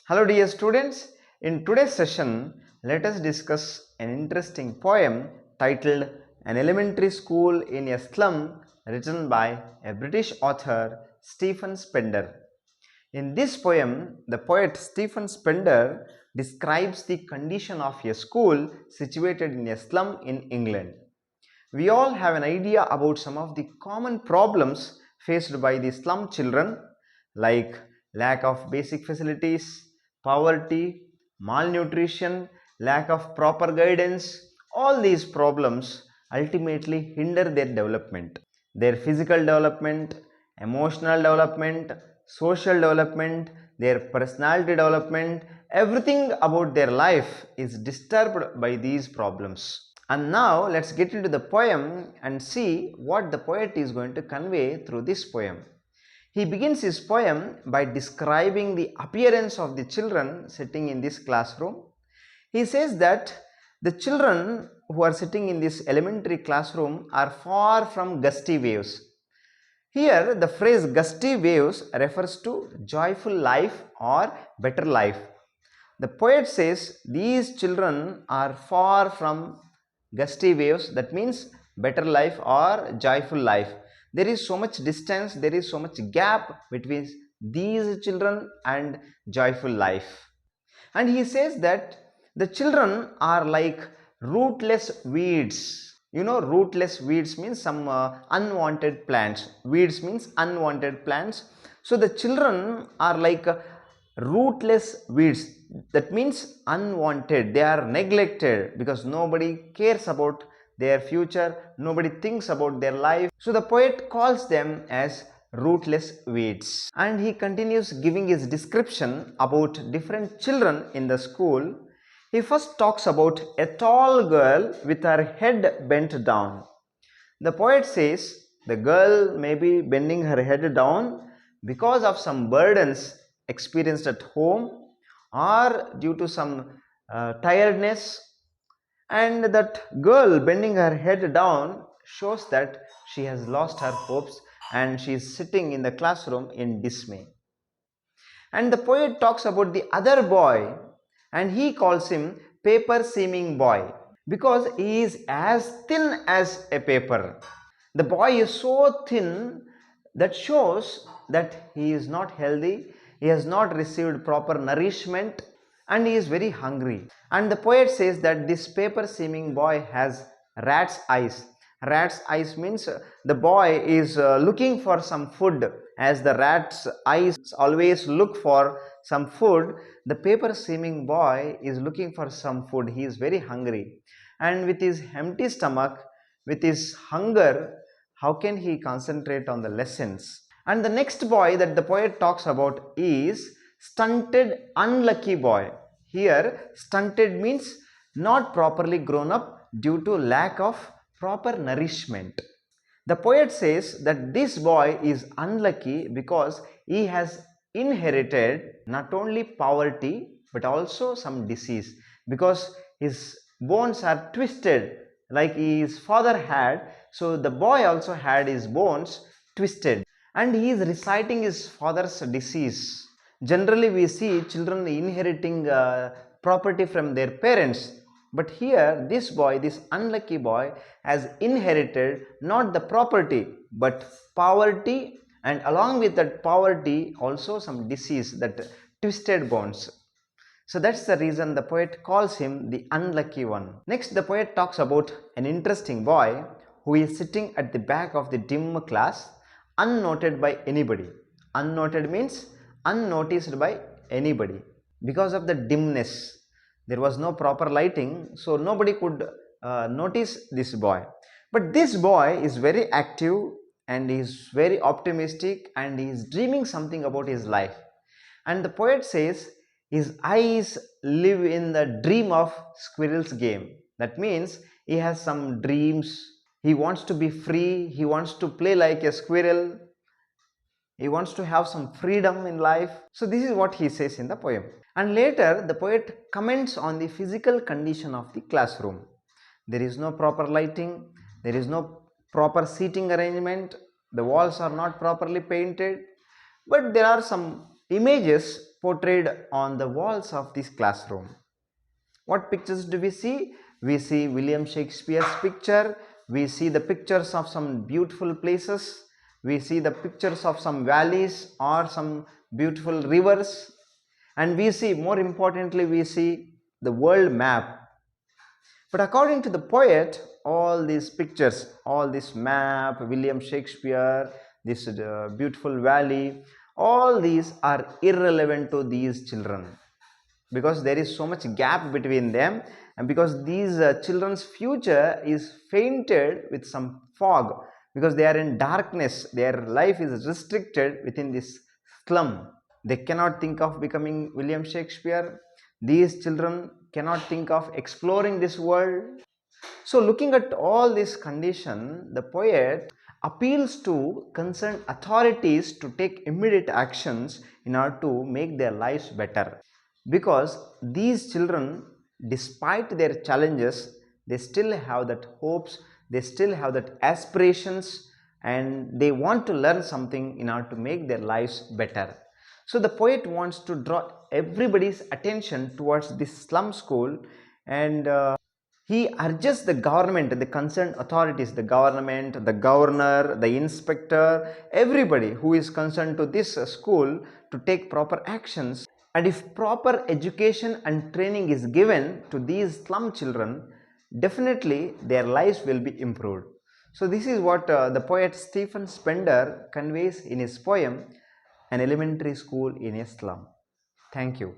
Hello dear students, in today's session let us discuss an interesting poem titled An Elementary School in a Slum, written by a British author Stephen Spender. In this poem, the poet Stephen Spender describes the condition of a school situated in a slum in England. We all have an idea about some of the common problems faced by the slum children, like lack of basic facilities, poverty, malnutrition, lack of proper guidance. All these problems ultimately hinder their development, their physical development, emotional development, social development, their personality development. Everything about their life is disturbed by these problems. And now let's get into the poem and see what the poet is going to convey through this poem. He begins his poem by describing the appearance of the children sitting in this classroom. He says that the children who are sitting in this elementary classroom are far from gusty waves. Here the phrase gusty waves refers to joyful life or better life. The poet says these children are far from gusty waves, that means better life or joyful life. There is so much distance, there is so much gap between these children and joyful life. And he says that the children are like rootless weeds. You know, rootless weeds means some unwanted plants. Weeds means unwanted plants. So the children are like rootless weeds. That means unwanted. They are neglected because nobody cares about their future. Nobody thinks about their life. So the poet calls them as rootless weeds. And he continues giving his description about different children in the school. He first talks about a tall girl with her head bent down. The poet says the girl may be bending her head down because of some burdens experienced at home or due to some tiredness, and that girl bending her head down shows that she has lost her hopes and she is sitting in the classroom in dismay. And the poet talks about the other boy and he calls him paper seeming boy because he is as thin as a paper. The boy is so thin that shows that he is not healthy, he has not received proper nourishment, and he is very hungry. And the poet says that this paper seeming boy has rat's eyes. Rat's eyes means the boy is looking for some food. As the rat's eyes always look for some food, the paper seeming boy is looking for some food. He is very hungry, and with his empty stomach, with his hunger, how can he concentrate on the lessons? And the next boy that the poet talks about is stunted, unlucky boy. Here stunted means not properly grown up due to lack of proper nourishment. The poet says that this boy is unlucky because he has inherited not only poverty but also some disease, because his bones are twisted like his father had. So the boy also had his bones twisted and he is reciting his father's disease. Generally we see children inheriting property from their parents, but here this boy, this unlucky boy, has inherited not the property but poverty, and along with that poverty also some disease, that twisted bones. So that's the reason the poet calls him the unlucky one. Next the poet talks about an interesting boy who is sitting at the back of the dim class, unnoted by anybody. Unnoted means unnoticed by anybody because of the dimness. There was no proper lighting, so nobody could notice this boy. But this boy is very active and he is very optimistic and he is dreaming something about his life. And the poet says his eyes live in the dream of squirrel's game. That means he has some dreams. He wants to be free. He wants to play like a squirrel. He wants to have some freedom in life. So this is what he says in the poem. And later the poet comments on the physical condition of the classroom. There is no proper lighting, there is no proper seating arrangement, the walls are not properly painted, but there are some images portrayed on the walls of this classroom. What pictures do we see? We see William Shakespeare's picture, we see the pictures of some beautiful places, we see the pictures of some valleys or some beautiful rivers, and we see, more importantly, we see the world map. But according to the poet, all these pictures, all this map, William Shakespeare, this beautiful valley, all these are irrelevant to these children, because there is so much gap between them, and because these children's future is fainted with some fog, because they are in darkness, their life is restricted within this slum. They cannot think of becoming William Shakespeare. These children cannot think of exploring this world. So looking at all this condition, the poet appeals to concerned authorities to take immediate actions in order to make their lives better, because these children, despite their challenges, they still have that hopes, they still have that aspirations, and they want to learn something in order to make their lives better. So the poet wants to draw everybody's attention towards this slum school, and he urges the government, the concerned authorities, the government, the governor, the inspector, everybody who is concerned to this school to take proper actions. And if proper education and training is given to these slum children, definitely their lives will be improved. So this is what the poet Stephen Spender conveys in his poem, An Elementary School in a Slum. Thank you.